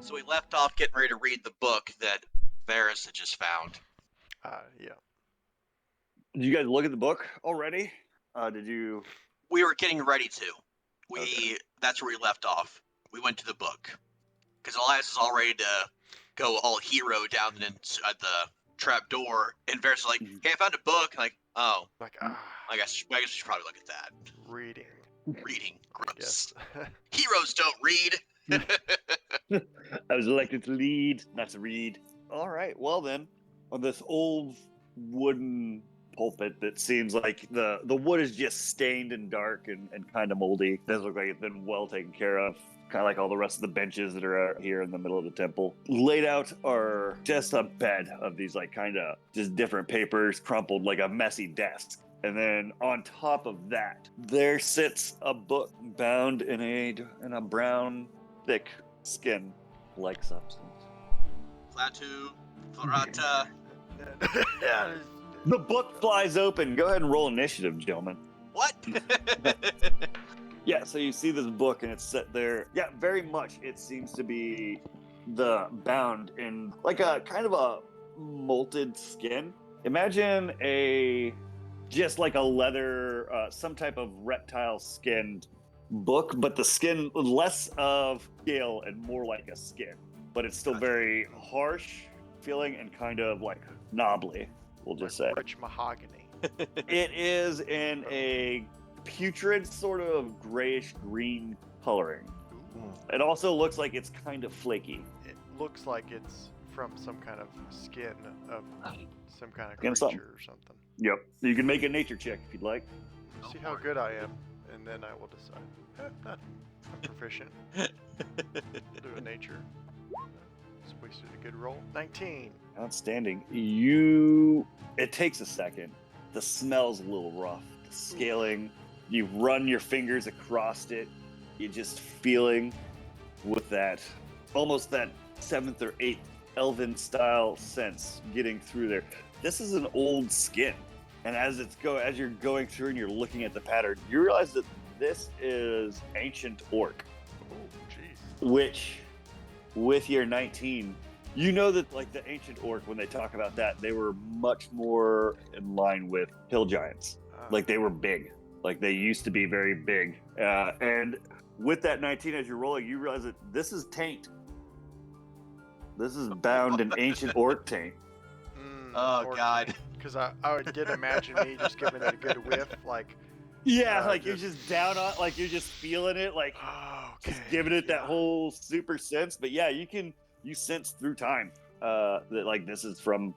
So we left off getting ready to read the book that Varis had just found. Yeah. Did you guys look at the book already? Did you? We were getting ready to. Okay. That's where we left off. We went to the book. Because Elias is all ready to go all hero down at the trap door, and Varis is like, "Hey, I found a book." I'm like, oh, Like, I guess we should probably look at that. reading. Reading, I gross. guess. Heroes don't read. I was elected to lead, not to read. All right. Well then, on this old wooden pulpit that seems like the wood is just stained and dark and kind of moldy. Doesn't look like it's been well taken care of. Kind of like all the rest of the benches that are out here in the middle of the temple. Laid out are just a bed of these like kind of just different papers crumpled like a messy desk. And then on top of that, there sits a book bound in a brown, thick skin-like substance. Flatu, Florata. Yeah. The book flies open. Go ahead and roll initiative, gentlemen. What? Yeah, so you see this book and it's set there. Yeah, very much. It seems to be bound in like a kind of a molted skin. Imagine just like a leather, some type of reptile skinned book, but the skin less of scale and more like a skin. But it's still very harsh feeling and kind of like knobbly, we'll just say. Rich mahogany. It is in a putrid sort of grayish green coloring. It also looks like it's kind of flaky. It looks like it's from some kind of skin of some kind of Skin creature something. or something. Yep. You can make a nature check if you'd like. See how good I am, and then I will decide. I'm proficient. Do a nature. Just wasted a good roll. 19. Outstanding. It takes a second. The smell's a little rough. The scaling, you run your fingers across it. You're just feeling with that, almost that 7th or 8th elven style sense getting through there. This is an old skin. And as you're going through and you're looking at the pattern, you realize that this is ancient orc, Oh, jeez. which with your 19, you know that like the ancient orc, when they talk about that, they were much more in line with hill giants. Like they were big. Like they used to be very big. And with that 19, as you're rolling, you realize that this is taint. This is bound in ancient orc taint. Oh, God. Because I did imagine me just giving it a good whiff, like, Yeah, like you're just down on, like you're just feeling it, like just giving it that whole super sense. But yeah, you sense through time that like this is from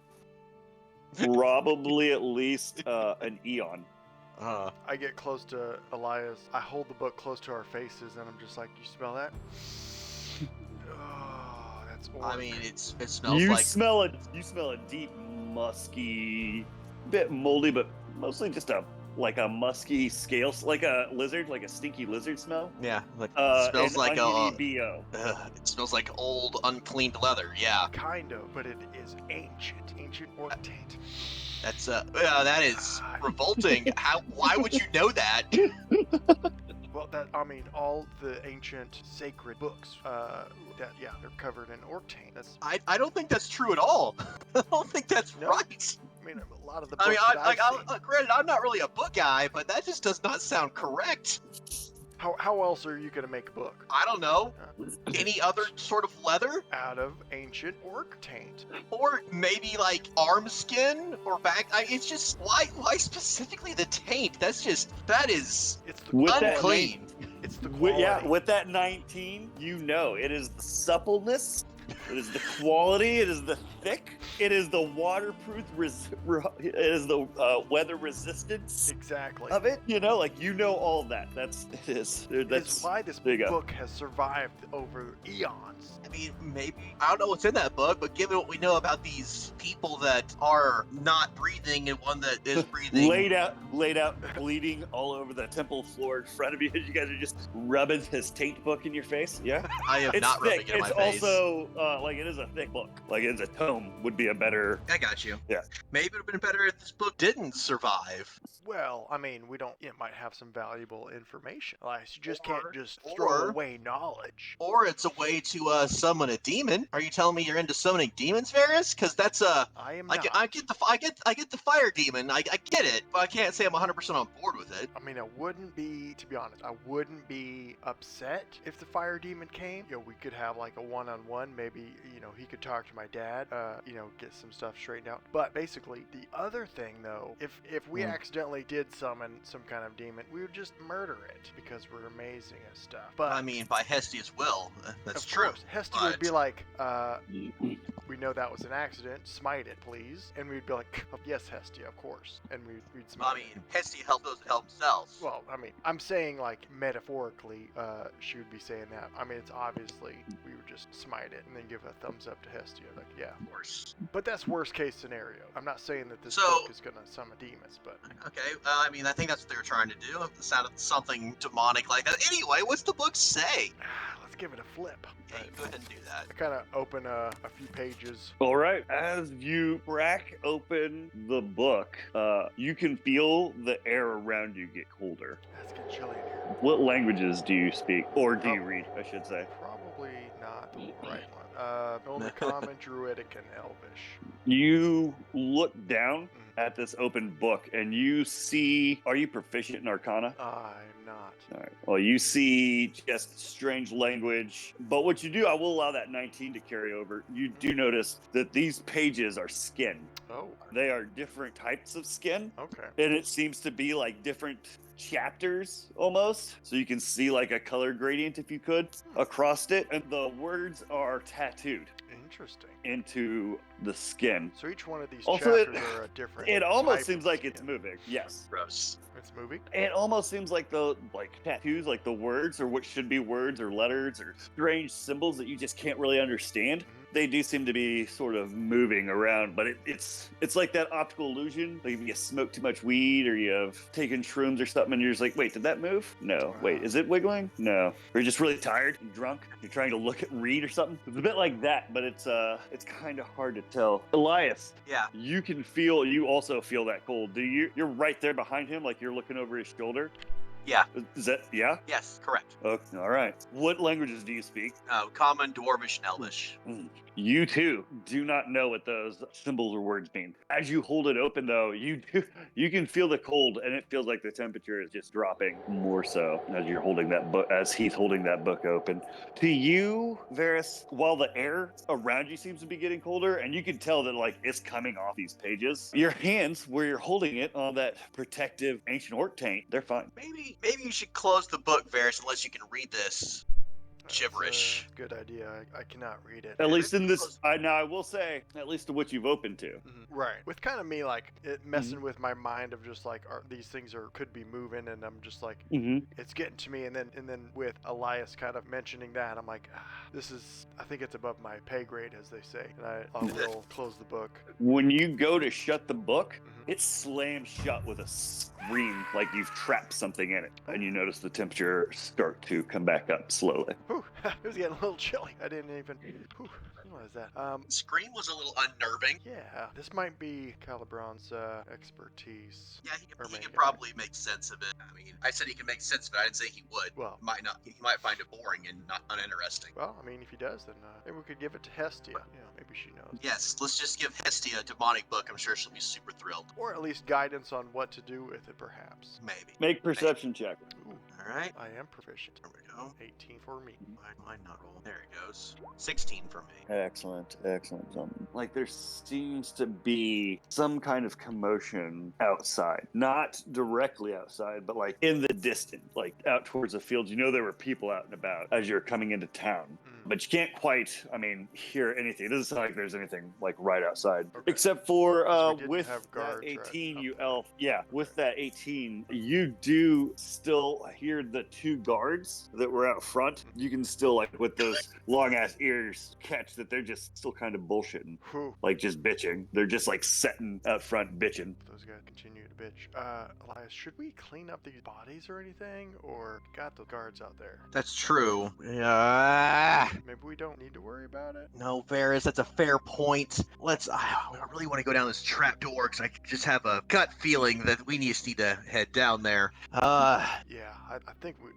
probably at least an eon. I get close to Elias. I hold the book close to our faces, and I'm just like, "You smell that? Oh, that's orc." I mean, it smells You like... smell a deep, musky, bit moldy, but mostly just a musky scale, like a lizard, like a stinky lizard smell. Yeah, like it smells an like oniony BO. It smells like old, uncleaned leather. Yeah, Kind of, but it is ancient orc taint. that's that is revolting. Why would you know that? Well, all the ancient sacred books, they're covered in orc taint. That's, I don't think that's true at all. I don't think that's No. right. I mean, a lot of the books I mean, that I've seen. granted, I'm not really a book guy, but that just does not sound correct. How else are you gonna make a book? I don't know. Any other sort of leather? Out of ancient orc taint. Or maybe like arm skin or back. It's just why specifically the taint? That is It's the With quality. that unclean. It's the quality. with that 19, you know it is the suppleness, it is the quality, it is the thick, it is the waterproof, it is the weather resistance Exactly. of it. You know, like you know all of that. That's That's why this there you go. book has survived over eons. I mean, maybe I don't know what's in that book, but given what we know about these people that are not breathing and one that is breathing, laid out, bleeding all over the temple floor in front of you. You guys are just rubbing his taint book in your face. Yeah, I am it's not thick. rubbing it in It's my face. also like it is a thick book. Like it's a tome would be a better. I got you. Yeah. Maybe it would have been better if this book didn't survive. Well, I mean, we don't. It might have some valuable information. Elias, you just can't just or- throw away knowledge. Or it's a way to summon a demon. Are you telling me you're into summoning demons, Varys? Because that's I am I not. get, I get the fire demon. I get it, but I can't say I'm 100% on board with it. I mean, I wouldn't be, to be honest, I wouldn't be upset if the fire demon came. You know, we could have like a one-on-one. Maybe, you know, he could talk to my dad, you know, get some stuff straightened out. But basically, the other thing, though, if we accidentally did summon some kind of demon, we would just murder it because we're amazing at stuff. But I mean, by Hestia's will, that's of true. course, Hestia would be like, we know that was an accident. Smite it, please. And we'd be like, oh, yes, Hestia, of course. And we'd smite I it. mean, Hestia helped those that help themselves. Well, I mean, I'm saying like metaphorically, she would be saying that. I mean, it's obviously we would just smite it and then give a thumbs up to Hestia. Like, yeah. Of course. But that's worst case scenario. I'm not saying that this So- book is gonna summon demons, but Okay, I mean, I think that's what they were trying to do. It sounded something demonic like that. Anyway, what's the book say? let's give it a flip. Yeah, you go ahead and do that. I kind of open a few pages. All right. As you crack open the book, you can feel the air around you get colder. Let's get chilly in here. What languages do you speak, or do you read? I should say. Probably not the right one. Only Common, Druidic, and Elvish. You look down at this open book, and you see. Are you proficient in Arcana? I'm not. All right. Well, you see just strange language, but what you do, I will allow that 19 to carry over. You do notice that these pages are skin. Oh, They are different types of skin, okay. and it seems to be like different chapters almost. So you can see like a color gradient, if you could, across it, and the words are tattooed Interesting. into the skin. So each one of these Also, chapters are a different. It almost type seems of like it's skin. moving. Yes. Gross. It's moving. It almost seems like the tattoos, like the words or what should be words or letters or strange symbols that you just can't really understand. They do seem to be sort of moving around, but it's like that optical illusion. Like if you smoke too much weed or you have taken shrooms or something, and you're just like, wait, did that move? No. Wait, is it wiggling? No. Or you're just really tired and drunk. You're trying to look at read or something. It's a bit like that, but it's kind of hard to tell. Elias, Yeah. you also feel that cold. Do you? You're right there behind him, like you're looking over his shoulder. Yeah. Is that, yeah? Yes, correct. Okay, all right. What languages do you speak? Common, Dwarvish, and Elvish. You too do not know what those symbols or words mean. As you hold it open, though, you can feel the cold, and it feels like the temperature is just dropping more so as you're holding that book, as he's holding that book open. To you, Varys, while the air around you seems to be getting colder, and you can tell that like it's coming off these pages, your hands where you're holding it on that protective ancient orc taint, they're fine. Maybe you should close the book, Varys, unless you can read this. That's Gibberish. a good idea. I cannot read it. At least in this, I will say, at least to what you've opened to. Right. With kind of me like it messing with my mind of just like these things could be moving, and I'm just like it's getting to me, and then with Elias kind of mentioning that, I'm like, this is, I think it's above my pay grade, as they say, and I will close the book. When you go to shut the book, it slams shut with a scream like you've trapped something in it, and you notice the temperature start to come back up slowly. Whew, it was getting a little chilly. I didn't even. Whew, what is that? Scream was a little unnerving. Yeah, this might be Calibron's expertise. Yeah, he Or maybe could probably make sense of it. I mean, I said he could make sense of it. I didn't say he would. Well, Might not. He might find it boring and not uninteresting. well, I mean, if he does, then maybe we could give it to Hestia. You know, maybe she knows. Yes, let's just give Hestia a demonic book. I'm sure she'll be super thrilled. Or at least guidance on what to do with it, perhaps. Maybe. Make perception check. Ooh, All right. I am proficient. There we go. 18 for me. Why not roll? There it goes. 16 for me. Excellent. Like there seems to be some kind of commotion outside. Not directly outside, but like in the distance, like out towards the fields. You know there were people out and about as you're coming into town. But you can't quite, hear anything. It doesn't sound like there's anything like right outside. Okay. Except for So we didn't with have that guards or 18, you something. elf. Yeah, with that 18, you do still hear the two guards that were out front. You can still, like, with those long ass ears, catch that they're just still kind of bullshitting. Whew. Like, just bitching. They're just, like, sitting out front bitching. Those guys continue to bitch. Elias, should we clean up these bodies or anything? Or got the guards out there? That's true. Yeah. maybe we don't need to worry about it. No, Varys, that's a fair point. I really want to go down this trap door because I just have a gut feeling that we just need to head down there. Yeah, I think we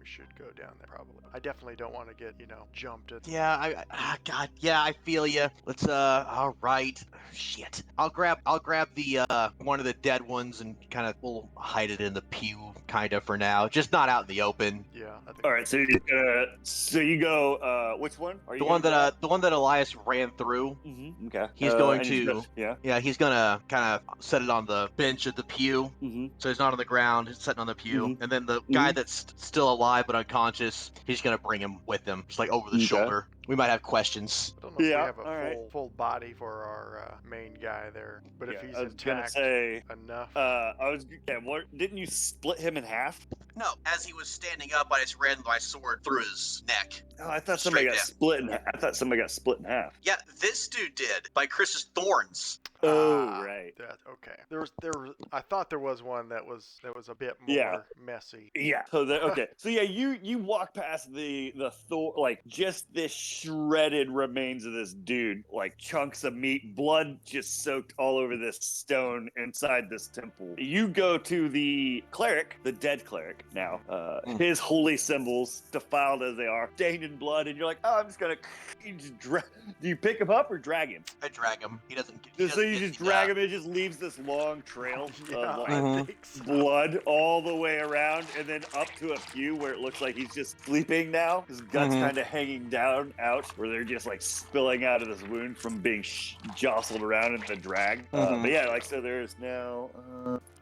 should go down there probably. I definitely don't want to get, jumped at. Yeah, God, yeah, I feel you. Let's, all right. Shit. I'll grab the, one of the dead ones and we'll hide it in the pew, for now. Just not out in the open. Yeah, I think. All right, so you go. Which one? Are you The one that Elias ran through. Mm-hmm. Okay. He's going and to. Yeah. Yeah, he's gonna kind of set it on the bench of the pew, Mm-hmm. so he's not on the ground. He's sitting on the pew, Mhm. and then the guy that's still alive but unconscious, he's gonna bring him with him, just like over the Okay. shoulder. We might have questions. I don't know if we Yeah, have a all right. full body for our main guy there, but if he's I was gonna intact say. enough. What? Didn't you split him in half? No, as he was standing up, I just ran my sword through his neck. Oh, I thought somebody got split in half. I thought somebody got split in half. Yeah, this dude did by Chris's thorns. Oh, right. Okay. There was. I thought there was one that was a bit more messy. Yeah. So okay. So yeah, you walk past the Thor, like just this shredded remains of this dude, like chunks of meat, blood just soaked all over this stone inside this temple. You go to the cleric, the dead cleric now. His holy symbols, defiled as they are, stained in blood, and you're like, oh, I'm just gonna. Do you pick him up or drag him? I drag him. He doesn't. So you just drag him. It just leaves this long trail of I think so. blood all the way around, and then up to a pew where it looks like he's just sleeping now. His guts kind of hanging down out, where they're just like spilling out of this wound from being jostled around in the drag. But yeah, so there's now.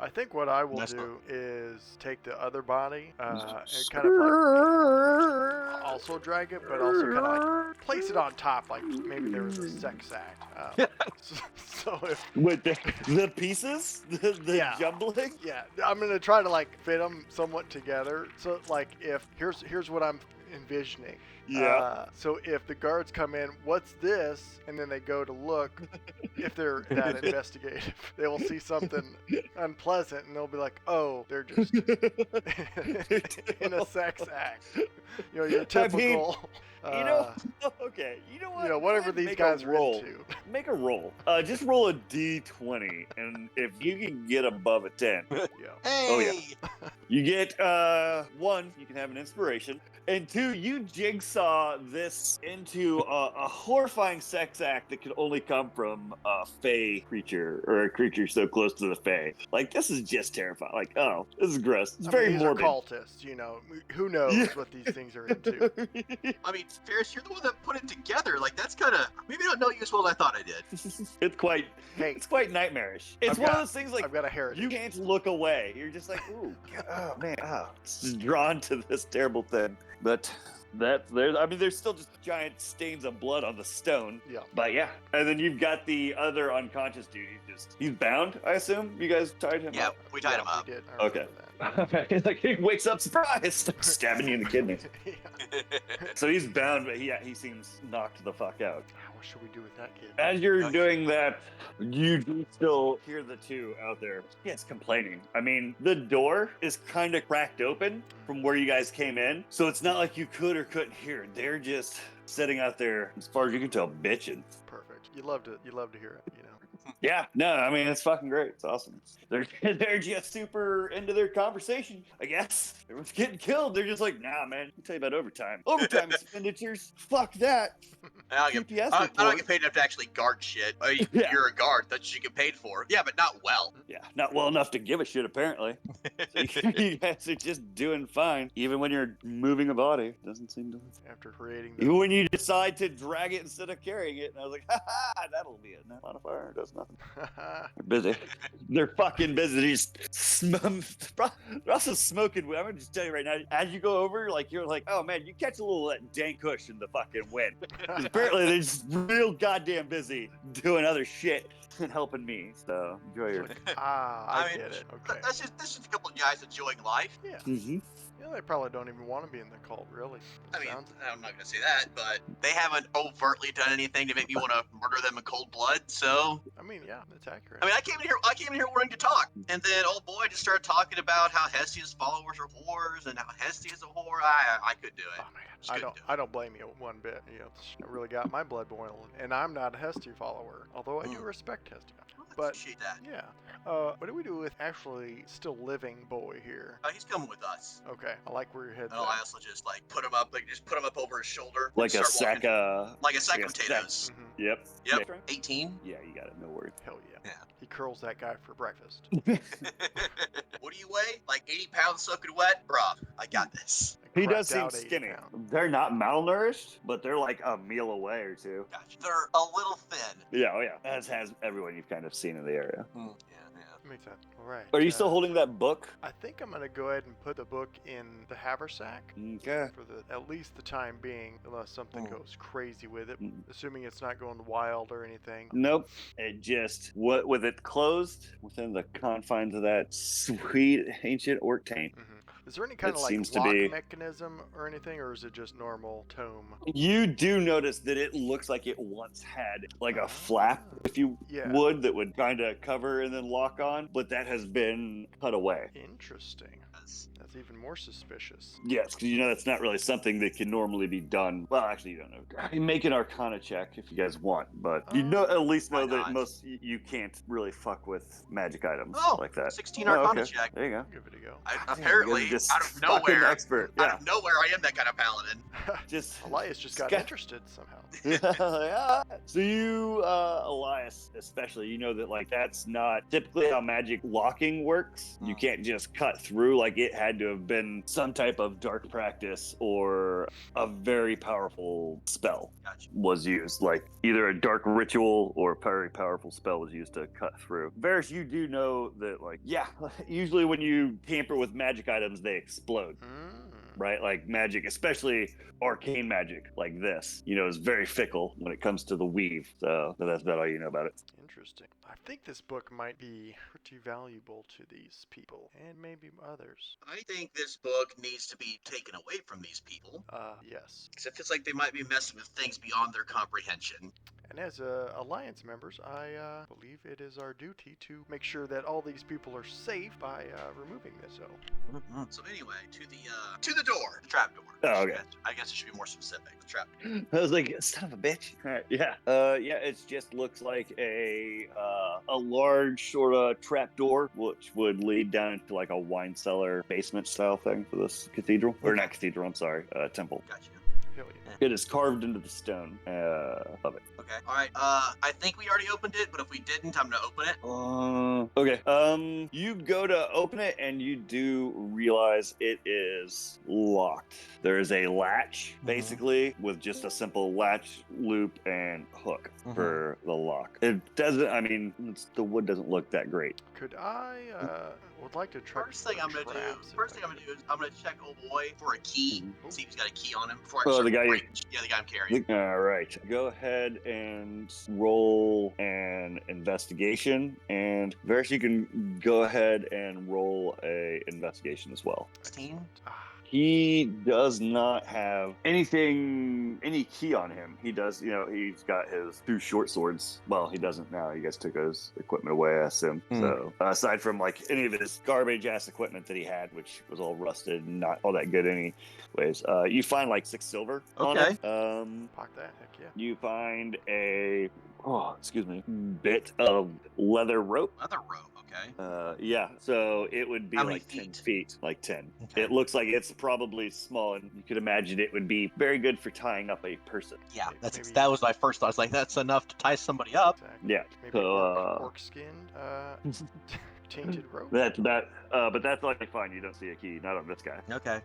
I think what I will do is take the other body and kind of like also drag it, but also kind of like place it on top, like maybe there was a sex act. So if with the pieces, the jumbling. Yeah, I'm gonna try to like fit them somewhat together. So like if here's what I'm envisioning. Yeah. So if the guards come in, what's this? And then they go to look, if they're that investigative, they will see something unpleasant and they'll be like, oh, they're just in a sex act. Your typical. Okay. You know what? Whatever these guys are into. Make a roll. Just roll a d20, and if you can get above a 10. Yeah. Hey! Oh, yeah. You get 1, you can have an inspiration, and 2, you jigsaw this into a horrifying sex act that could only come from a fae creature, or a creature so close to the fae. Like, this is just terrifying. Like, oh, this is gross. It's very these morbid. are cultists, who knows what these things are into. I mean, Ferris, you're the one that put it together. Like, that's kind of, maybe I don't know you as well as I thought I did. It's quite nightmarish. It's one of those things like I've got a heritage. You can't look away. You're just like, ooh, oh man, it's just drawn to this terrible thing. But there's still just giant stains of blood on the stone. Yeah. But yeah, and then you've got the other unconscious dude. He's bound, I assume. You guys tied him up. Yeah, we tied him up. We did. Okay. Like he wakes up surprised, stabbing you in the kidney. Yeah. So he's bound, but he seems knocked the fuck out. What should we do with that kid? As you're doing that, you do still hear the two out there. Yes, complaining. I mean, the door is kind of cracked open from where you guys came in, so it's not like you could or couldn't hear it. They're just sitting out there, as far as you can tell, bitching. Perfect. You love to hear it, Yeah, no, I mean, it's fucking great. It's awesome. They're just super into their conversation, I guess. Everyone's getting killed. They're just like, nah, man, I'll tell you about overtime. Overtime expenditures, fuck that. I don't get paid enough to actually guard shit. You're a guard. That's what you get paid for. Yeah, but not well. Yeah, not well enough to give a shit, apparently. You guys are just doing fine. Even when you're moving a body, doesn't seem to. After creating Even when you decide to drag it instead of carrying it. And I was like, that'll be it. No modifier, does nothing. They're busy. They're fucking busy. They're also smoking. I'm gonna just tell you right now. As you go over, you're like, oh man, you catch a little of that dank kush in the fucking wind. Apparently, they're just real goddamn busy doing other shit and helping me. So enjoy your. I get it. Okay. That's just a couple of guys enjoying life. Yeah. Mm-hmm. Yeah, they probably don't even want to be in the cult, really. I mean, Sounds- I'm not gonna say that, but they haven't overtly done anything to make me want to murder them in cold blood. So, I mean, yeah, that's accurate. I mean, I came in here wanting to talk, and then old boy just started talking about how Hestia's followers are whores and how Hestia is a whore. I couldn't do it. Oh man, Just I couldn't do it. don't. I don't blame you one bit. You know, I really got my blood boiling, and I'm not a Hestia follower, although I do respect Hestia. Well, I But appreciate that. yeah, what do we do with actually still living boy here? He's coming with us. Okay, I like where your head's And at. Elias will just like put him up, over his shoulder, Like and a start sack walking. of... Like a sack like of a sack- potatoes. Mhm. Yep. Yep. Yeah. 18. Yeah, you got it. No worries. Hell yeah. Yeah. He curls that guy for breakfast. What do you weigh? Like 80 pounds soaking wet? Bruh, I got this. I He does cracked seem out 80 skinny. pounds. They're not malnourished, but they're like a meal away or two. Gotcha. They're a little thin. Yeah, oh yeah. As has everyone you've kind of seen in the area. Yeah. Makes sense. All right. Are you still holding that book? I think I'm gonna go ahead and put the book in the haversack Okay. for at least the time being, unless something goes crazy with it. Mm. Assuming it's not going wild or anything. Nope. It just with it closed within the confines of that sweet ancient orc taint. Hmm. Is there any kind It of like seems to lock be- mechanism or anything, or is it just normal tome? You do notice that it looks like it once had like a flap, if you Yeah. would, that would kind of cover and then lock on, but that has been cut away. Interesting. Yes. That's even more suspicious. Yes, because you know that's not really something that can normally be done. Well, actually, you don't know. I can make an Arcana check if you guys want, but you know at least know Why that not? you can't really fuck with magic items Oh, like that. 16 Oh, Arcana okay. check. There you go. Give it a go. Damn, Apparently, you guys are just out of fucking nowhere, expert. out Yeah, of nowhere, I am that kind of paladin. just Elias just got Sca- interested somehow. yeah. So you, Elias, especially, you know that like that's not typically how magic locking works. You can't just cut through. Like it had to have been some type of dark practice or a very powerful spell Gotcha. was used. Like either a dark ritual or a very powerful spell was used to cut through. Varys, you do know that like, yeah, usually when you tamper with magic items, they explode. Right? Like magic, especially arcane magic like this, you know, is very fickle when it comes to the weave. So that's about all you know about it. Interesting. I think this book might be pretty valuable to these people, and maybe others. I think this book needs to be taken away from these people. Yes. Because it feels like they might be messing with things beyond their comprehension. And as Alliance members, I believe it is our duty to make sure that all these people are safe by removing this. So, So anyway, to the door, the trap door. Oh, okay. I guess it should be more specific. The trap door. I was like, son of a bitch. All right, yeah. Yeah, it just looks like a large sort of trap door, which would lead down into like a wine cellar basement style thing for this cathedral. Or not cathedral, I'm sorry, temple. Gotcha. hell yeah. It is carved into the stone of it. Okay. All right. I think we already opened it, but if we didn't, I'm gonna open it. Okay. You go to open it and you do realize it is locked. There is a latch, basically, with just a simple latch, loop, and hook for the lock. It doesn't. I mean, the wood doesn't look that great. Could I would like to try. First thing I'm gonna do is I'm gonna check old boy for a key. See if he's got a key on him before I Oh, start the guy you- breaking- Yeah, the guy I'm carrying. All right. Go ahead and roll an investigation, and Varys, you can go ahead and roll a investigation as well. 16. He does not have any key on him. He does, he's got his 2 short swords. Well, he doesn't now. You guys took his equipment away, I assume. So, aside from like any of his garbage ass equipment that he had, which was all rusted and not all that good anyways, you find like 6 silver on it. Fuck that, heck yeah. You find a bit of leather rope. Leather rope. Okay. Yeah, so it would be How many like 10 feet? feet, like 10. Okay. It looks like it's probably small, and you could imagine it would be very good for tying up a person. Yeah, Maybe- that was my first thought. I was like, that's enough to tie somebody up. Exactly. Yeah, Maybe so, orc skin, tainted rope. but that's like fine. You don't see a key, not on this guy. Okay.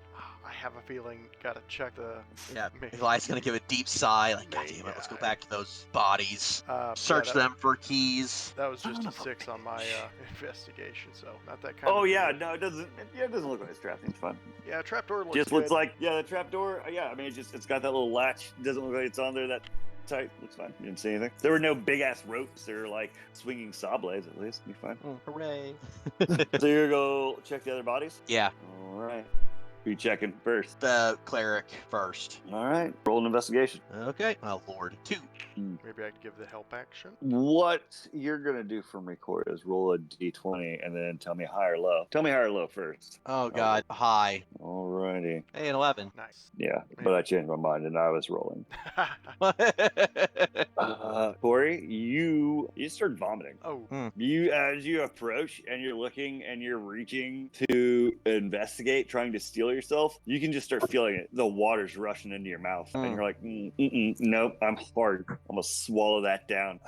I have a feeling. Gotta check the. Yeah. Maybe. Elias gonna give a deep sigh, like, God damn it, let's go back to those bodies. Search Them for keys. That was just a 6 on my investigation, so not that kind of. Oh yeah, good. no, it doesn't. Yeah, it doesn't look like it's trapped. It's fine. Yeah, trapdoor looks Just good. looks like the trapdoor. Yeah, I mean, it's got that little latch. It doesn't look like it's on there that tight. Looks fine. You didn't see anything. There were no big ass ropes. They were like swinging saw blades. At least you're fine. Hooray. So you go check the other bodies. Yeah. All right. Who you checking first? The cleric first. All right. Roll an investigation. Okay. Oh, Lord. 2. Maybe I could give the help action. What you're going to do for me, Corey, is roll a d20 and then tell me high or low. Tell me high or low first. Oh, God. High. Alrighty. Hey, an 11. Nice. Yeah, but I changed my mind and I was rolling. Corey, you start vomiting. Oh. You, as you approach and you're looking and you're reaching to investigate, trying to steal yourself, you can just start feeling it. The water's rushing into your mouth, and you're like, nope, I'm hard. I'm gonna swallow that down.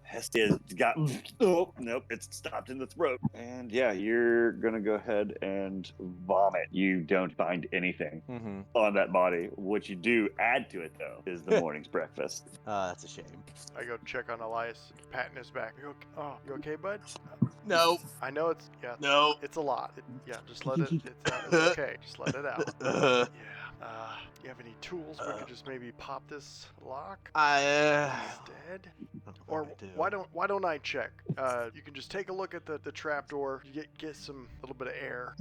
Hestia's got. Oh, nope, it's stopped in the throat. And yeah, you're gonna go ahead and vomit. You don't find anything on that body. What you do add to it though is the morning's breakfast. That's a shame. I go check on Elias, patting his back. You okay? Oh, you okay, bud? No. I know it's No. it's a lot. Just let it. It's okay. Just let it out. Yeah. You have any tools we could just maybe pop this lock instead? Or why don't I check? You can just take a look at the trap door. You get some little bit of air.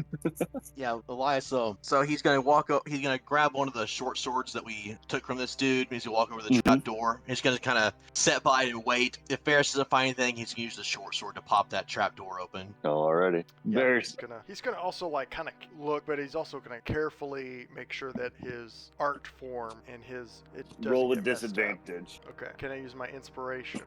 Yeah, Elias. So he's gonna walk up. He's gonna grab one of the short swords that we took from this dude. He's gonna walk over to the trap door. He's gonna kind of set by it and wait. If Ferris doesn't find anything, he's gonna use the short sword to pop that trap door open. Alrighty. Yeah, he's gonna also like kind of look, but he's also gonna carefully make sure that his art form and it doesn't roll a get messed up. disadvantage. Okay. Can I use my inspiration?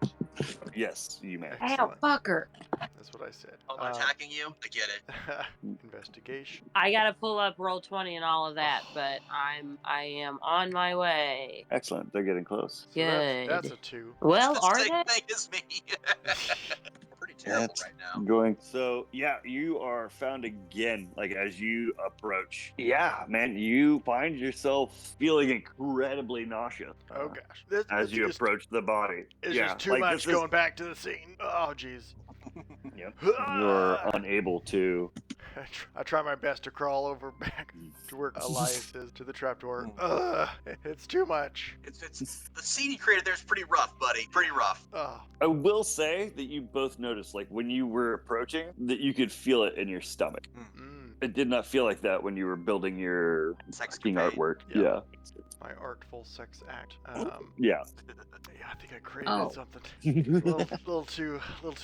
Yes, you may. Ow, fucker. That's what I said. Attacking you? I get it. Investigation. I gotta pull up Roll20 and all of that, but I am on my way. Excellent. They're getting close. So Good. that's a 2. Well, the are same they? thing as me. Pretty terrible right now. Going. So yeah, you are found again. Like as you approach. Yeah, man, you find yourself feeling incredibly nauseous. Oh gosh. As you approach the body. It's yeah, just too much going back to the scene. Oh jeez. Yep. You're unable to. I try my best to crawl over back to where Elias is to the trapdoor. It's too much. It's the scene you created there's pretty rough, buddy. Pretty rough. I will say that you both noticed, like when you were approaching, that you could feel it in your stomach. It did not feel like that when you were building your fucking artwork. Yeah. My artful sex act. Yeah. Yeah, I think I created something. a little too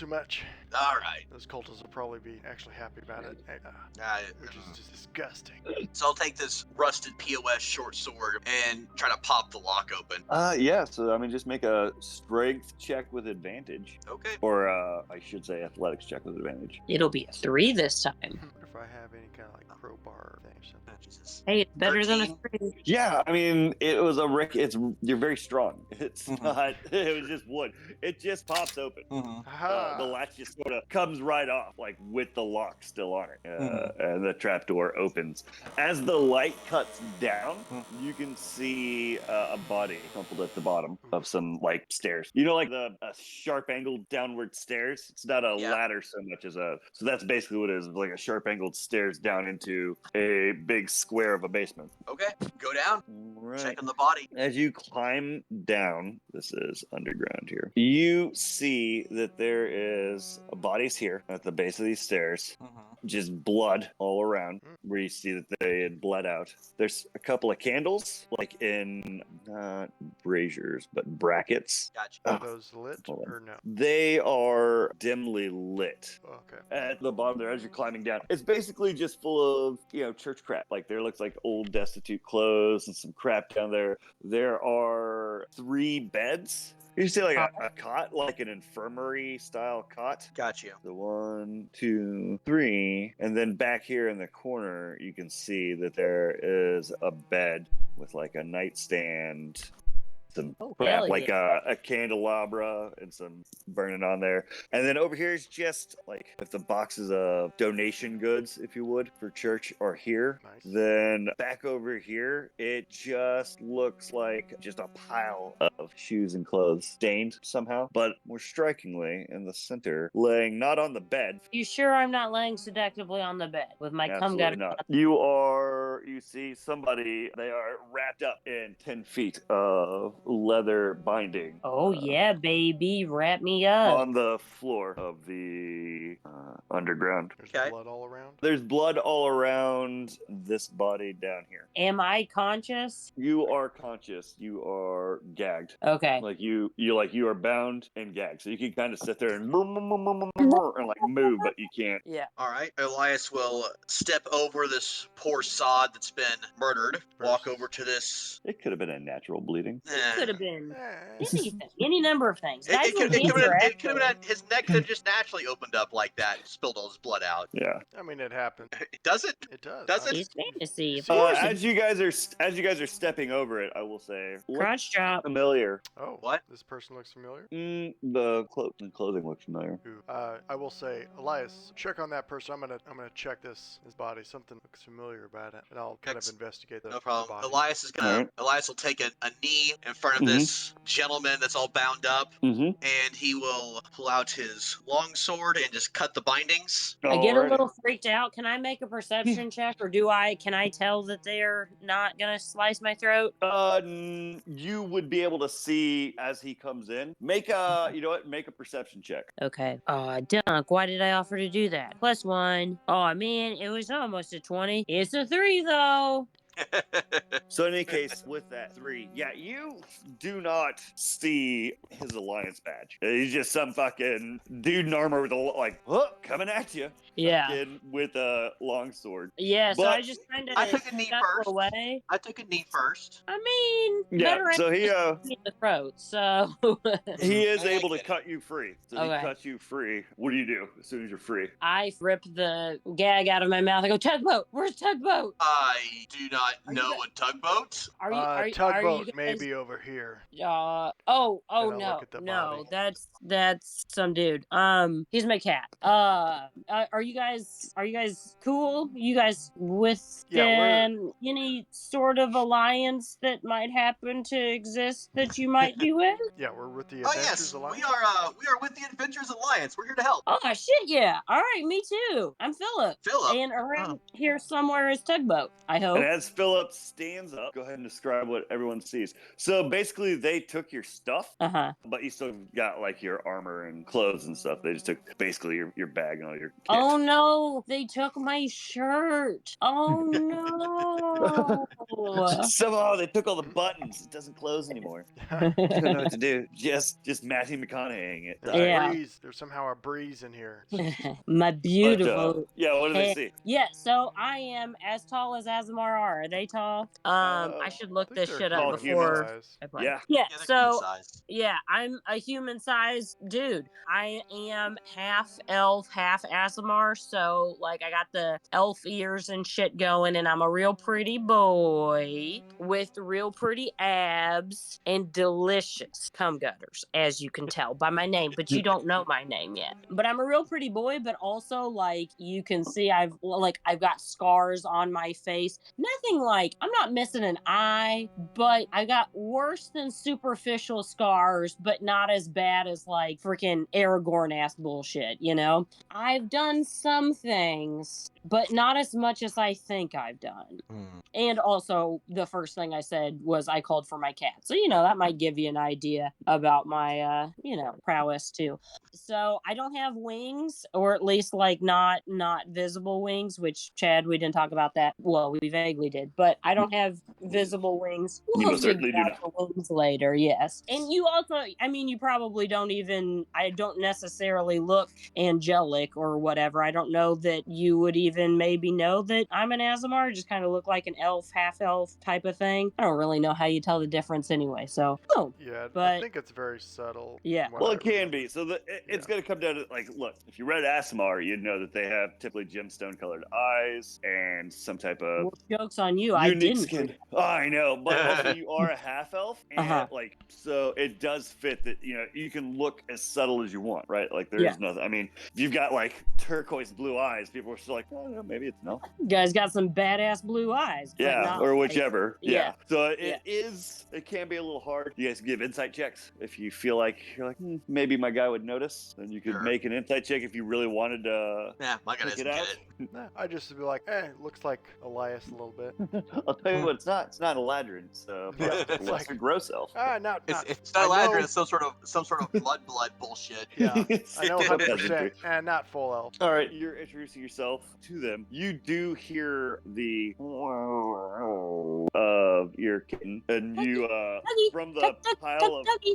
much. All right. Those cultists will probably be actually happy about it, which is just disgusting. So I'll take this rusted POS short sword and try to pop the lock open. Yeah. So I mean, just make a strength check with advantage. Okay. Or I should say athletics check with advantage. It'll be a 3 this time. If I have any kind of like crowbar thing or something. Jesus. Hey, it's better 13. than a 3. Yeah, I mean, it was you're very strong. It's not. It was just wood. It just pops open. The latch just sort of comes right off, like with the lock still on it, and the trapdoor opens. As the light cuts down, you can see a body crumpled at the bottom of some like stairs. You know, like the sharp angled downward stairs. It's not a ladder so much as a. So that's basically what it is, like a sharp angled stairs down into a big square of a basement. Okay, go down. Right. Check on the body. As you climb down, this is underground here, you see that there is bodies here at the base of these stairs. Just blood all around where you see that they had bled out. There's a couple of candles, like in not braziers, but brackets. Gotcha. Are those lit or no? They are dimly lit. Okay. At the bottom there, as you're climbing down, it's basically just full of, church crap. Like there looks like old destitute clothes and some crap down there. There are 3 beds. You say like a cot, like an infirmary style cot. Got you. The 1, 2, 3, and then back here in the corner, you can see that there is a bed with like a nightstand, some crap, like a candelabra and some burning on there. And then over here is just like if the boxes of donation goods, if you would, for church are here. Nice. Then back over here, it just looks like just a pile of shoes and clothes stained somehow. But more strikingly, in the center, laying not on the bed. You sure I'm not laying seductively on the bed with my cum gut? Not. You see somebody, they are wrapped up in 10 feet of leather binding. Oh yeah, baby, wrap me up. On the floor of the the underground. There's Okay. blood all around. There's blood all around this body down here. Am I conscious? You are conscious. You are gagged. Okay. Like you are bound and gagged. So you can kind of sit there and like move, but you can't. Yeah. All right. Elias will step over this poor sod that's been murdered. Walk over to this. It could have been a natural bleeding. It could have been Eh, anything, any number of things. It Guys could with cancer, have been actually. his neck could have just naturally opened up like that, and spilled all his blood out. Yeah. I mean, it happens. Does it? It does. Does it? It's fantasy. Of See, course. As you guys are stepping over it, I will say, look Crotch chop. familiar. Oh, What? This person looks familiar. The clothing looks familiar. Ooh, I will say, Elias, check on that person. I'm gonna check his body. Something looks familiar about it, and I'll kind of investigate the No problem. body. Elias is gonna. Alright. Elias will take a knee in front of this gentleman that's all bound up, Mm-hmm. and he will pull out his long sword and just cut the bindings. I get a little freaked out. Can I make a perception check, or can I tell that they're not gonna slice my throat? You would be able to see as he comes in. Make a perception check. Okay. Dunk, why did I offer to do that? +1. Oh man, it was almost a 20. It's a 3 though. So in any case, with that 3, yeah, you do not see his alliance badge. He's just some fucking dude in armor with coming at you. Yeah. Fucking with a long sword. Yeah, so But- I just kind of I took a knee first. away. I took a knee first. I mean, Yeah, better so he in the throat, so he is I able to get it. cut you free. So Okay. he cuts you free. What do you do as soon as you're free? I rip the gag out of my mouth. I go, tugboat. Where's tugboat? I do not Are you know guys- a tugboat. Are you Tugboat guys, maybe over here. Oh I'll no, look at the no, body. that's some dude. He's my cat. Are you guys cool? You guys with Yeah, any sort of alliance that might happen to exist that you might be with? Yeah, we're with the Oh Adventures yes, Alliance. we are with the Adventures Alliance. We're here to help. Oh shit, yeah. All right, me too. I'm Philip. Philip. And around here somewhere is tugboat. I hope. And as Philip stands up, go ahead and describe what everyone sees. So basically, they took your stuff, but you still got like your armor and clothes and stuff. They just took basically your bag and all your kit. Oh no, they took my shirt. Oh no. Somehow they took all the buttons. It doesn't close anymore. I don't know what to do. Just Matthew McConaugheying it. There's Yeah. a breeze. There's somehow a breeze in here. My beautiful. Yeah, what do they see? Yeah, so I am as tall as Azamar are. Are they tall? I should look I think this they're shit up called before. human-sized. I play. Yeah. Yeah, they're so human-sized. yeah, I'm a human-sized dude. I am half elf, half Azamar, so like I got the elf ears and shit going, and I'm a real pretty boy with real pretty abs and delicious cum gutters, as you can tell by my name, but you don't know my name yet. But I'm a real pretty boy, but also like you can see I've got scars on my face. Nothing like I'm not missing an eye, but I got worse than superficial scars, but not as bad as like freaking Aragorn ass bullshit, you know? I've done some things, but not as much as I think I've done. And also, the first thing I said was I called for my cat. So, that might give you an idea about my, prowess too. So, I don't have wings, or at least like not visible wings, which Chad, we didn't talk about that. Well, we vaguely did, but I don't have visible wings. You We'll most certainly figure do out the wings later, yes. And you also, you probably I don't necessarily look angelic or whatever. I don't know that you would even maybe know that I'm an Azamar. I just kind of look like an elf, half elf type of thing. I don't really know how you tell the difference anyway. So, Yeah, I But- think it's very subtle. Yeah. from what Well, I it can remember. be. So it's going to come down to look. If you read Asimar, you'd know that they have typically gemstone-colored eyes and some type of well, joke's on you. I unique didn't. skin. Oh, I know, but also you are a half elf, and so it does fit that you can look as subtle as you want, right? Like there's nothing. I mean, if you've got like turquoise blue eyes, people are still like, oh, yeah, maybe it's no. You guys got some badass blue eyes. But Yeah, not or like- whichever. yeah. So it can be a little hard. You guys can give insight checks if you feel like you're like maybe my guy would notice, and you could Sure. make an insight check if you really wanted to. Yeah, my guy Pick doesn't it get out. it. Nah, I just would be like, looks like Elias a little bit. I'll tell you what, it's not. It's not Eladrin. It's Yeah, it's like a gross elf. Not. It's I not Eladrin. know- It's some sort of blood bullshit. Yeah, It's I know typical 100%, peasantry. and not full elf. All right, you're introducing yourself to them. You do hear the of your kitten, and you from the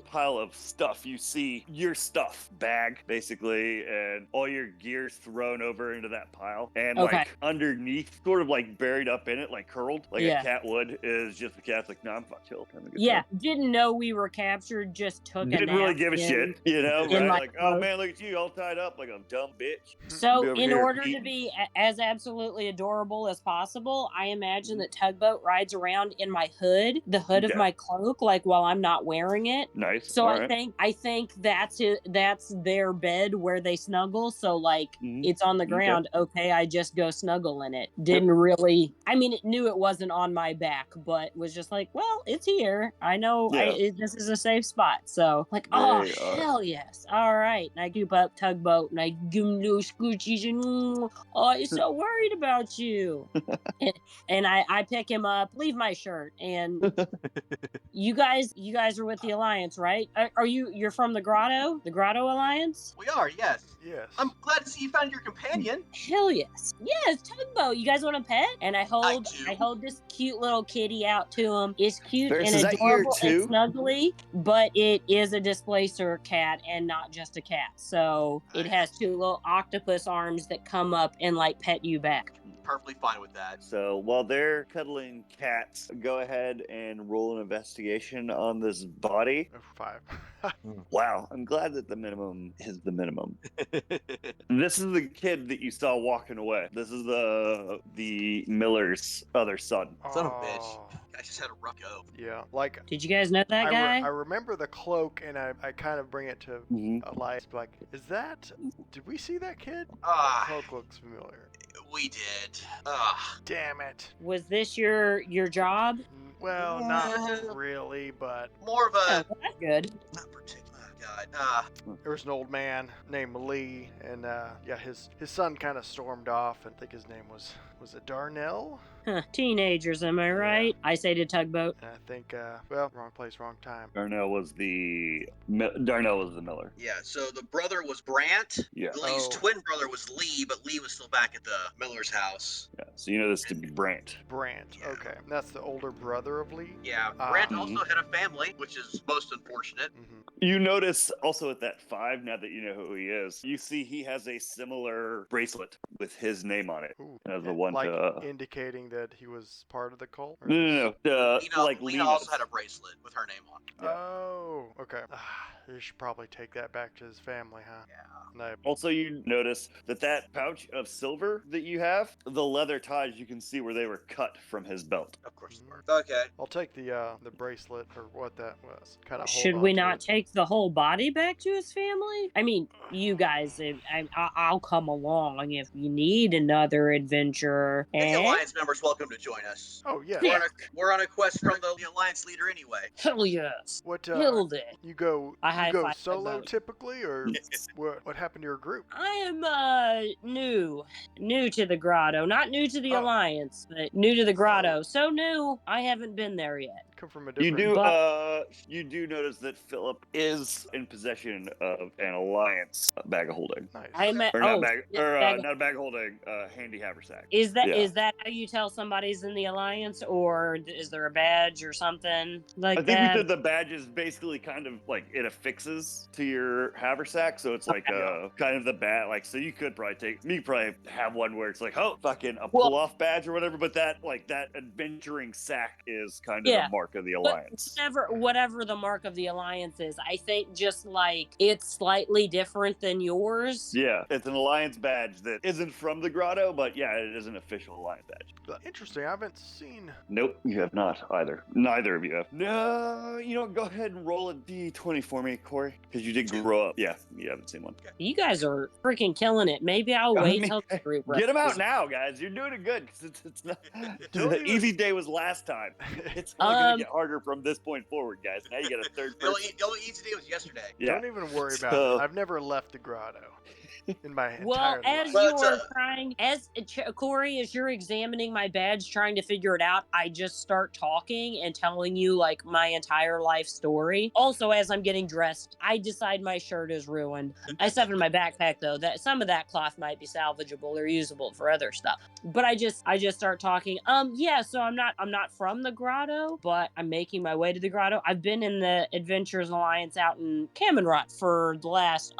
pile of stuff, you see your stuff bag basically, and all your gears thrown over into that pile, and Okay. like underneath, sort of like buried up in it, like curled, like Yeah. a cat would, is just the cat's like, no, I'm fucked. Chill. Yeah, didn't know we were captured. Just took a Didn't really nap give a in- shit, you know, in right? my Like, oh clothes. man, look at you, all tied up like a dumb bitch. So, Be over in here order to eating. be as absolutely adorable as possible, I imagine that Tugboat rides around in my hood, the hood of Okay. my cloak, like while I'm not wearing it. Nice. So all I right. think that's it. That's their bed where they snuggle. So like Mhm. it's on the Okay. ground. Okay, I just go snuggle in it. Didn't really. I mean, it knew it wasn't on my back, but was just like, well, it's here. I know. Yeah. This is a safe spot. So like, They oh are. hell yes. All right. And I scoop up Tugboat and I give him those scoochies and oh, he's so worried about you. and I pick him up, leave my shirt, and you guys are with the Alliance, right? Are you're from the Graudo Alliance? We are, yes. Yes. I'm glad to see you found your companion. Hell yes. Yes, Tugboat. You guys want a pet? And I hold do. this cute little kitty out to him. It's cute Ferris, and is that your adorable two? and snuggly, but it is a displacer cat and not just a cat. So it has two little octopus arms that come up and like pet you back. Perfectly fine with that. So while they're cuddling cats, go ahead and roll an investigation on this body. 5. Wow, I'm glad that the minimum is the minimum. This is the kid that you saw walking away. This is the Miller's other son. Son of a bitch. I just had a rough go. Yeah, like Did you guys know that guy? I remember the cloak, and I kind of bring it to Elias. Like, did we see that kid? The cloak looks familiar. We did. Damn it. Was this your job? Well, not really, but More of Oh, a well, that's good. not particular. God. there was an old man named Lee, and his son kind of stormed off. And I think his name was it Darnell? Huh, teenagers, am I right? I say to Tugboat. And I think wrong place, wrong time. Darnell was the Miller. Yeah, so the brother was Brant. Yeah. Lee's twin brother was Lee, but Lee was still back at the Miller's house. Yeah. So you know this to be Brant. Brant. Yeah. Okay, and that's the older brother of Lee. Yeah, Brant also had a family, which is most unfortunate. You notice also at that 5, now that you know who he is, you see he has a similar bracelet with his name on it. Ooh. As the one like to indicating that he was part of the cult. Or no. Like Lena also had a bracelet with her name on it. Yeah. Oh, okay. You should probably take that back to his family, huh? Yeah. No. Also, you notice that pouch of silver that you have, the leather ties, you can see where they were cut from his belt. Of course they were. Okay. I'll take the bracelet or what that was. Kind of. Should we not take the whole body back to his family? I mean, you guys, I'll come along if you need another adventure. Any Alliance members welcome to join us. Oh yeah. Yeah. We're on a quest from the Alliance leader anyway. Hell yes. What? Killed it. You go I high-five solo Tugboat. typically, or what happened to your group? I am new to the Grotto. Not new to the Oh. Alliance, but new to the Grotto. So new, I haven't been there yet. Come from a You different. you do notice that Philip is in possession of an Alliance bag of holding. Nice. Not a bag of holding, handy haversack. Is that Yeah. how you tell somebody's in the Alliance, or is there a badge or something like I think that? we said the badge is basically kind of like it affixes to your haversack, so it's like kind of the badge. Like, so you could probably have one where it's like, oh, fucking a pull-off badge or whatever. But that adventuring sack is kind of the mark of the Alliance. Whatever the mark of the Alliance is, I think just like it's slightly different than yours. Yeah, it's an Alliance badge that isn't from the Grotto, but yeah, it is an official Alliance badge. Interesting. I haven't seen. Nope, you have not either. Neither of you have. No, you know what? Go ahead and roll a d20 for me, Corey, because you did grow up. Yeah, you haven't seen one. You guys are freaking killing it. Maybe I'll wait till the group. Get them out now, guys. You're doing it good because it's not. The easy day was last time. It's only gonna get harder from this point forward, guys. Now you got a third The person. only easy day was yesterday. Yeah. Don't even worry about So- it. I've never left the grotto in my Well, entire as life. you are trying, Corey, as you're examining my badge, trying to figure it out, I just start talking and telling you like my entire life story. Also, as I'm getting dressed, I decide my shirt is ruined. I stuff in my backpack though that some of that cloth might be salvageable or usable for other stuff. But I just start talking. Yeah. So I'm not from the grotto, but I'm making my way to the grotto. I've been in the Adventures Alliance out in Kamenrot for the last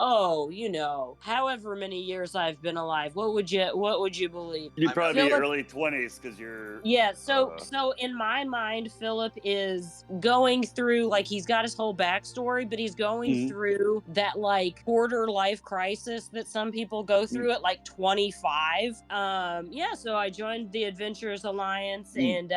however many years I've been alive. What would you believe? You'd probably be Philip- early 20s because you're. Yeah, so in my mind, Philip is going through, like, he's got his whole backstory, but he's going Mhm. through that, like, quarter life crisis that some people go through at, like, 25. Yeah, so I joined the Adventures Alliance, and,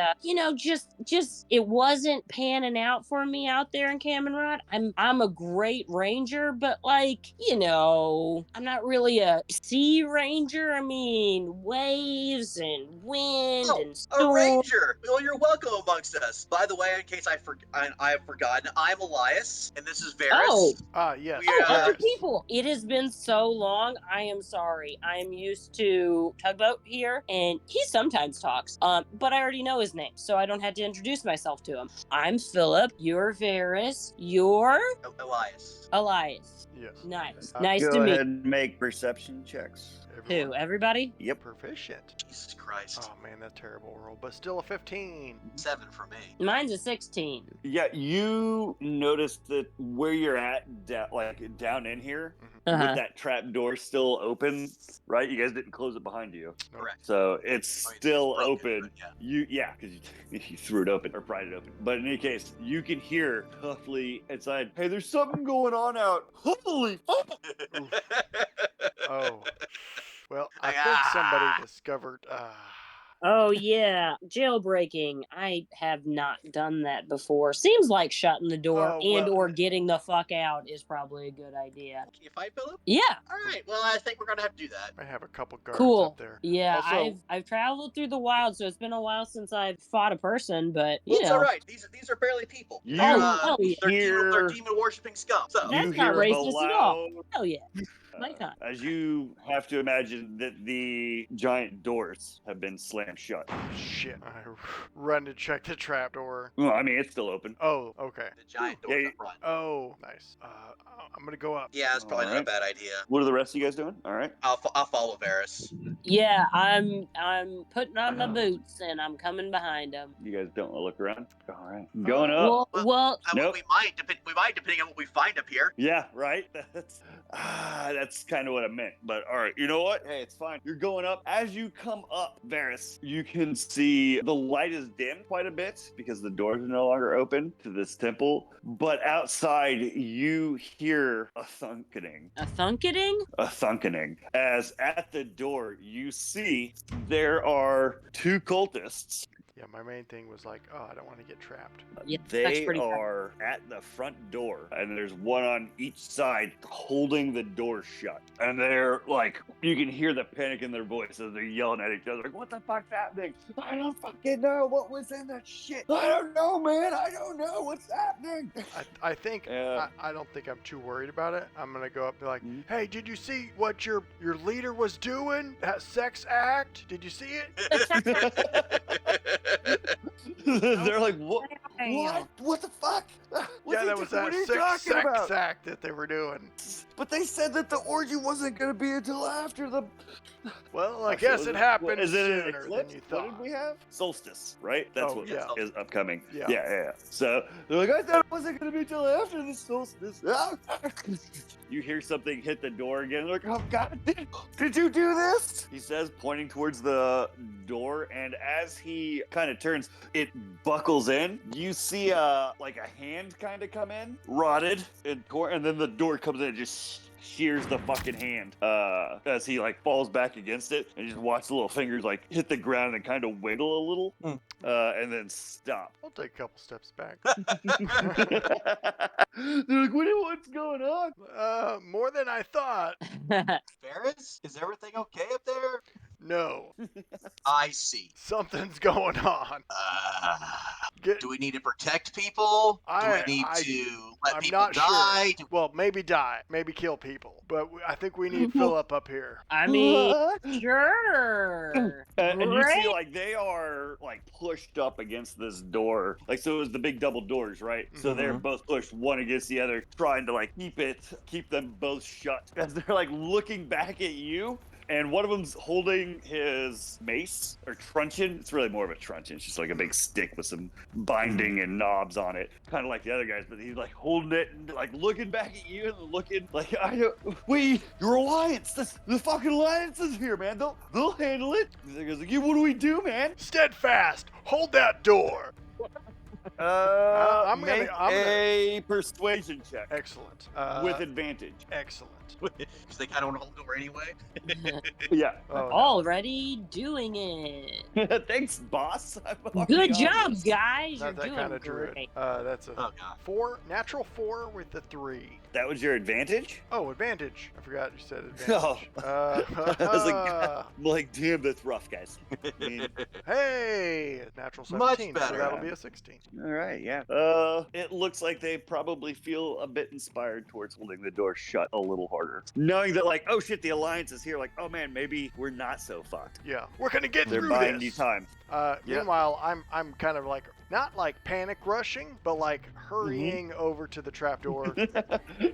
just, it wasn't panning out for me out there in Kamenrot. I'm a great ranger, but, like, I'm not really a sea ranger. I mean, waves and wind and A storm. ranger. Well, you're welcome amongst us. By the way, in case I have forgotten, I'm Elias, and this is Varis. Oh. Yes. We, Other people. It has been so long. I am sorry. I'm used to Tugboat here, and he sometimes talks. But I already know his name, so I don't have to introduce myself to him. I'm Philip. You're Varis. You're Elias. Elias. Yes. Nice. Nice Go to meet ahead and make perception checks. who? Everybody? Yep. Proficient. Jesus Christ. Oh man, that's a terrible roll, but still a 15. 7 for me. Mine's a 16. Yeah, you noticed that where you're at, down in here, Uh-huh. with that trap door still open, right? You guys didn't close it behind you, Correct. so it's I mean, still it's broken, open. but yeah. Because you threw it open or pried it open. But in any case, you can hear Huffley inside. Hey, there's something going on out. Holy fuck! Oh. Well, I think somebody discovered. Oh yeah, jailbreaking. I have not done that before. Seems like shutting the door or getting the fuck out is probably a good idea. Can you fight Philip? Yeah. All right. Well, I think we're gonna have to do that. I have a couple guards Cool. up there. Yeah, Also- I've traveled through the wild, so it's been a while since I've fought a person, but Well, it's all right. These are barely people. You hell yeah. They're demon worshipping scum. So That's you not hear racist at all. Hell yeah. As you have to imagine that the giant doors have been slammed shut. Shit. I run to check the trap door. Well, I mean, it's still open. Oh, okay. the giant door in the front. Oh, nice. I'm gonna go up. Yeah, it's probably not a Alright. bad idea. What are the rest of you guys doing? All right. I'll follow Varys. Yeah, I'm putting on my boots and I'm coming behind him. You guys don't want to look around. All right. Going up. Well, Nope. We might depending on what we find up here. Yeah, right. That's kind of what I meant. But all right, you know what? Hey, it's fine. You're going up. As you come up, Varys, you can see the light is dim quite a bit because the doors are no longer open to this temple. But outside, you hear a thunkening. a thunketing? A thunkening. As at the door, you see there are two cultists. Yeah, my main thing was like, oh, I don't want to get trapped. Yeah, that's They pretty fun. are at the front door, and there's one on each side holding the door shut. And they're like, you can hear the panic in their voice as they're yelling at each other, like, what the fuck's happening? I don't fucking know what was in that shit. I don't know, man. I don't know what's happening. I think I don't think I'm too worried about it. I'm gonna go up and be like, hey, did you see what your leader was doing? That sex act? Did you see it? They're like, what? What? What the fuck? Yeah, that was that sex act that they were doing. But they said that the orgy wasn't going to be until after the... Well, I guess it happened Is it an sooner than eclipse? you What thought. did we have? Solstice, right? That's Oh, what yeah. is upcoming. Yeah. So they're like, I thought it wasn't going to be till after the solstice. You hear something hit the door again. They're like, oh God, did you do this? He says, pointing towards the door. And as he kind of turns, it buckles in. You see like a hand kind of come in, rotted, and then the door comes in and just shears the fucking hand as he like falls back against it, and you just watch the little fingers like hit the ground and kind of wiggle a little, and then stop. I'll take a couple steps back. They're like, what's going on? More than I thought. Varys, is everything okay up there? No. I see. Something's going on. Do we need to protect people? Do we need I- to let I'm people not die? sure. Well, maybe die. Maybe kill people. But I think we need Philip up here. I mean, sure. And you see, Great. like, they are, like, pushed up against this door. Like, so it was the big double doors, right? So they're both pushed one against the other, trying to, like, keep them both shut. As they're, like, looking back at you. And one of them's holding his mace, or truncheon. It's really more of a truncheon. It's just like a big stick with some binding and knobs on it. Kind of like the other guys, but he's like holding it and like looking back at you and looking like, your alliance, the fucking alliance is here, man. They'll handle it. He goes, yeah, what do we do, man? Steadfast. Hold that door. I'm Make gonna- a persuasion check. Excellent. With advantage. Excellent. Because they kind of want to hold the door anyway. Yeah. Oh, no. Already doing it. Thanks, boss. I'm already Good on job, this. guys. Not You're that doing kind of druid. great. That's a Oh, God. 4, natural 4 with the 3. That was your advantage? Oh, advantage. I forgot you said Oh. advantage. I was like, damn, that's rough, guys. I mean, Hey, natural Much 17, better. so that'll be a 16. all right, yeah. It looks like they probably feel a bit inspired towards holding the door shut a little harder. Knowing that, like, oh shit, the Alliance is here. Like, oh man, maybe we're not so fucked. Yeah, we're gonna get They're through buying this. you time. Yeah. Meanwhile, I'm kind of like not like panic rushing, but like hurrying over to the trapdoor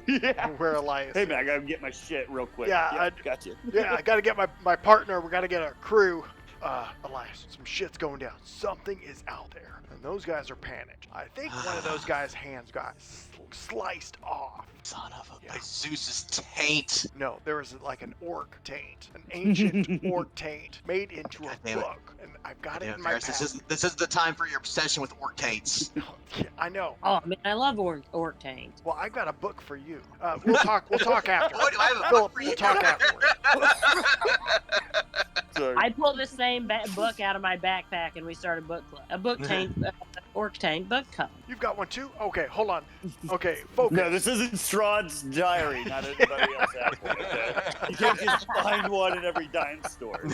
Yeah. where Elias. Hey is. man, I gotta get my shit real quick. Yeah, gotcha. Yeah, I gotta get my partner. We gotta get our crew. Elias, some shit's going down. Something is out there, and those guys are panicked. I think one of those guys' hands got sliced off. Son of a... Yeah. By Zeus's taint. No, there was like an orc taint, an ancient orc taint made into a God damn it. book, and I've got it Yeah, in my Varis, pack. this isn't the time for your obsession with orc taints. Yeah, I know. Oh man, I love orc tanks. Well, I've got a book for you. We'll talk. We'll talk after. Boy, do I have a Philip, book for we'll you. talk afterward. Sorry. I pulled the same book out of my backpack and we started a book club. A book tank, orc tank book club. You've got one too? Okay, hold on. Okay, focus. No, this isn't Strahd's diary, not anybody else has one. Okay? You can't just find one in every dime store.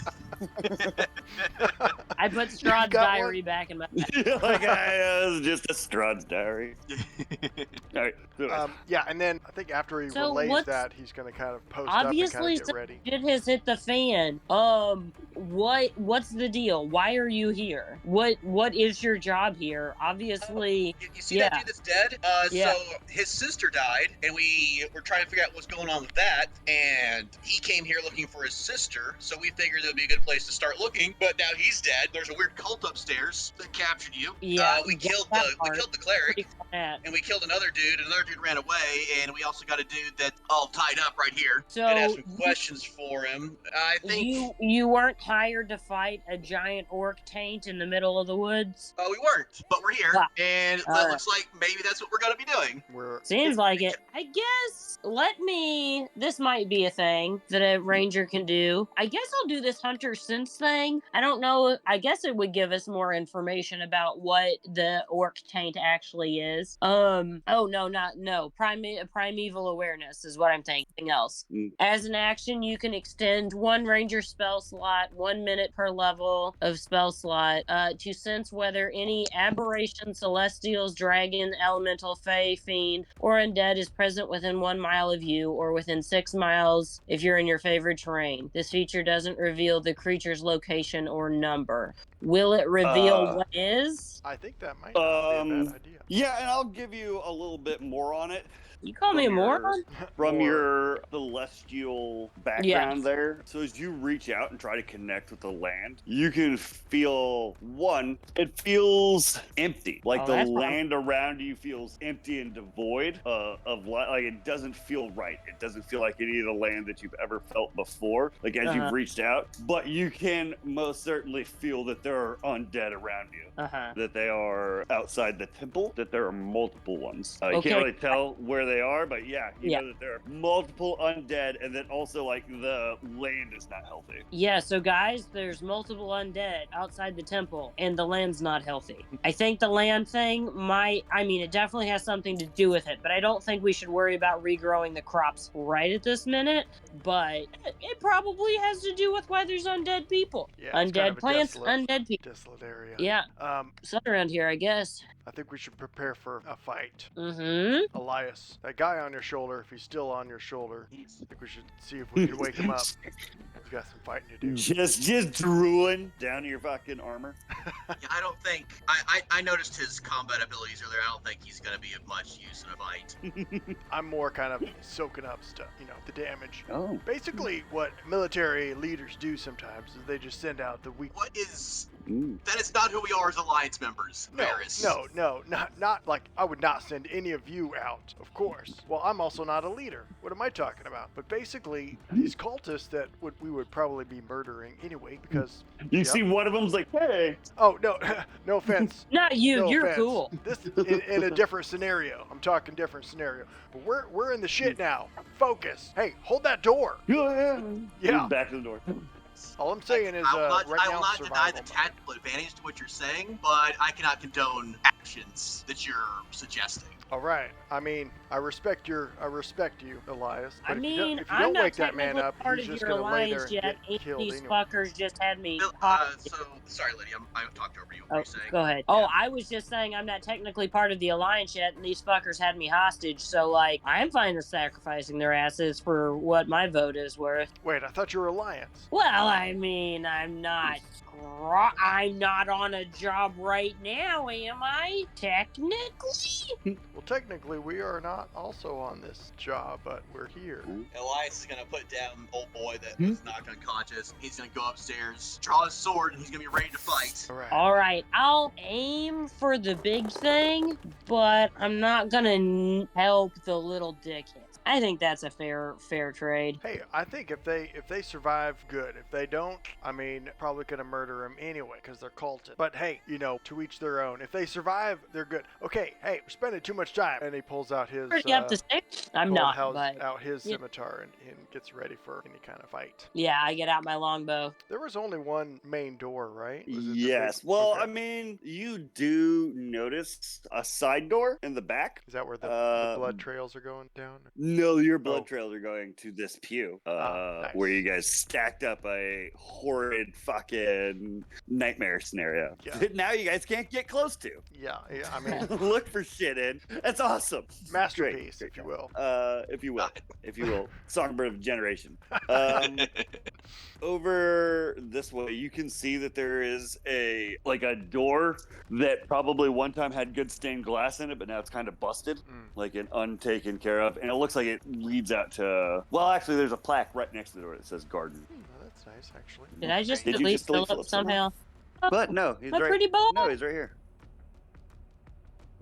I put Strahd's got diary back in my Like, it's just a Strahd's diary. All right. So, Yeah, and then I think after he So relays what's- that, he's gonna kind of post Obviously, up and kind of some get ready. shit has hit the fan. What's the deal? Why are you here? What is your job here? Obviously, You see Yeah. that dude that's dead? Yeah. So his sister died, and we were trying to figure out what's going on with that. And he came here looking for his sister, so we figured it would be a good place to start looking. But now he's dead. There's a weird cult upstairs that captured you. Yeah, we yeah, killed that the part. cleric. pretty flat. And we killed another dude, and another dude ran away, and we also got a dude that's all tied up right here. So and asked some questions for him. I think you weren't hired to fight a giant orc taint in the middle of the woods. we weren't, but we're here, Ah. and it Alright. looks like maybe that's what we're gonna be doing. Seems like it. I guess this might be a thing that a ranger can do. I guess I'll do this hunter sense thing. I don't know. I guess it would give us more information about what the orc taint actually is. Primeval awareness is what I'm thinking else. As an action, you can extend one ranger spell slot, 1 minute per level of spell slot, to sense whether any aberration, celestials, dragon, elemental, fae, fiend, or undead is present within 1 mile of you or within 6 miles if you're in your favorite terrain. This feature doesn't reveal the creature's location or number. Will it reveal what is? I think that might not be a bad idea. yeah, and I'll give you a little bit more on it. You call me a From your- moron? From Or- your celestial background Yes. there. So as you reach out and try to connect with the land, you can feel it feels empty. Like Oh, the that's fine. land around you feels empty and devoid of life. Like it doesn't feel right. It doesn't feel like any of the land that you've ever felt before. Like as you've reached out, but you can most certainly feel that there are undead around you. Uh-huh. That they are outside the temple. That there are multiple ones. You Okay. can't really tell where they they are, but yeah, you Yeah. know that there are multiple undead, and then also like the land is not healthy. Yeah, so guys, there's multiple undead outside the temple, and the land's not healthy. I think the land thing it definitely has something to do with it, but I don't think we should worry about regrowing the crops right at this minute. But it probably has to do with why there's undead people. Yeah, it's Undead kind of a plants, undead people. desolate area. Yeah, sun around here, I guess. I think we should prepare for a fight. Mm-hmm. Elias, that guy on your shoulder, if he's still on your shoulder, I think we should see if we can wake him up. He's got some fighting to do. Just drooling down your fucking armor. Yeah, I don't think I noticed his combat abilities earlier. I don't think he's gonna be of much use in a fight. I'm more kind of soaking up stuff, the damage. Oh. Basically, what military leaders do sometimes is they just send out the weak. What is Ooh. that? Is not who we are as Alliance members. Varis. No, not like I would not send any of you out, of course. Well, I'm also not a leader. What am I talking about? But basically, these cultists that we would probably be murdering anyway, because You see one of them's like, hey. oh no, no offense. Not you. No You're offense. cool. This in a different scenario. I'm talking different scenario. But we're in the shit now. Focus. Hey, hold that door. Yeah. Back to the door. All I'm saying is I will not, right I now will not it's deny survival the mode. tactical advantage to what you're saying, but I cannot condone actions that you're suggesting. All right. I mean, I respect you, Elias. But if you I'm don't not wake that man technically up, part he's of just your gonna lay there alliance and yet. get killed These anyway. fuckers just had me. So sorry, Lydia, I talked over you. What were Oh, you saying? go ahead. Oh, I was just saying I'm not technically part of the alliance yet, and these fuckers had me hostage. So, like, I'm fine with sacrificing their asses for what my vote is worth. Wait, I thought you were Alliance. Well, I mean, I'm not on a job right now, am I? Technically? Well, technically, we are not also on this job, but we're here. Elias is gonna put down old boy that was knocked unconscious. He's gonna go upstairs, draw his sword, and he's gonna be ready to fight. All right. All right, I'll aim for the big thing, but I'm not gonna help the little dickhead. I think that's a fair trade. Hey, I think if they survive, good. If they don't, I mean, probably gonna murder them anyway because they're cultists. But hey, to each their own. If they survive, they're good. Okay, hey, we're spending too much time. And he pulls out his Pretty up to six. I'm not, but out his yeah. scimitar and gets ready for any kind of fight. Yeah, I get out my longbow. There was only one main door, right? Was it the Yes. big- Well, okay. I mean, you do notice a side door in the back. Is that where the blood trails are going down? No, your blood Oh. trails are going to this pew, Nice. where you guys stacked up a horrid fucking nightmare scenario. Yeah. That now you guys can't get close to. Yeah, I mean, Look for shit in. That's awesome. masterpiece, Great if you will. If you will, songbird of generation. Over this way, you can see that there is a door that probably one time had good stained glass in it, but now it's kind of busted, like an untaken care of, and it looks like it leads out to. Well, actually, there's a plaque right next to the door that says garden. That's nice, actually. Did I just Did at you least just delete fill up Philip somehow? somehow? But no, he's My right. pretty boy. No, he's right here.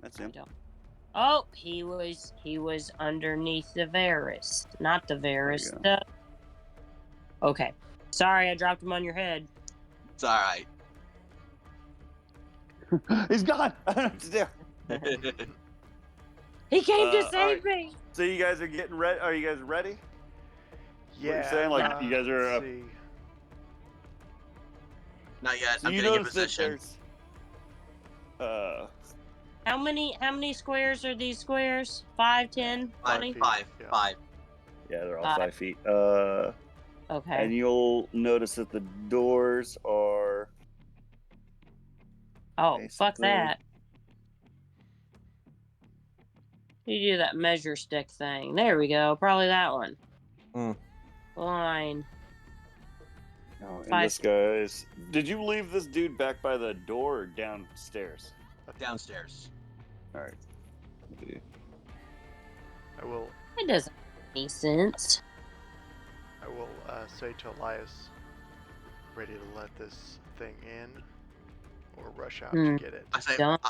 That's him. Oh, he was underneath the Varis, not the Varis. There Okay, sorry, I dropped him on your head. It's all right. He's gone. I don't know what to do. He came to all save right. me. So you guys are getting ready. Are you guys ready? Yeah. you're saying? Like, you guys are, let's see. Not yet. So I'm you getting in notice that position. there's. How many squares are these squares? 5, 10, 20? feet. Yeah. Five. Yeah, they're all 5. 5 feet. Okay. And you'll notice that the doors are. Oh, fuck basically- that. You do that measure stick thing. There we go. Probably that one. Line. Oh, and 5. this guy's. Did you leave this dude back by the door or downstairs? Downstairs. All right. I will It doesn't make any sense. say to Elias, ready to let this thing in, or rush out to get it. I say. Don't.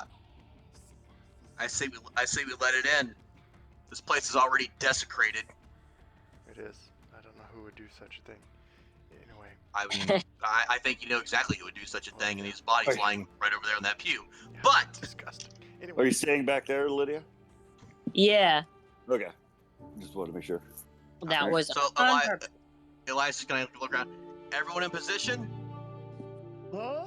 I say we let it in. This place is already desecrated. It is. I don't know who would do such a thing. Anyway, I mean, I think you know exactly who would do such a thing, and his body's Okay. lying right over there in that pew. yeah, But disgusting. Are Anyway, you staying back there, Lydia? Yeah. Okay. Just wanted to make sure. That Alright, was so on purpose. Elias is gonna look around. Everyone in position. Huh?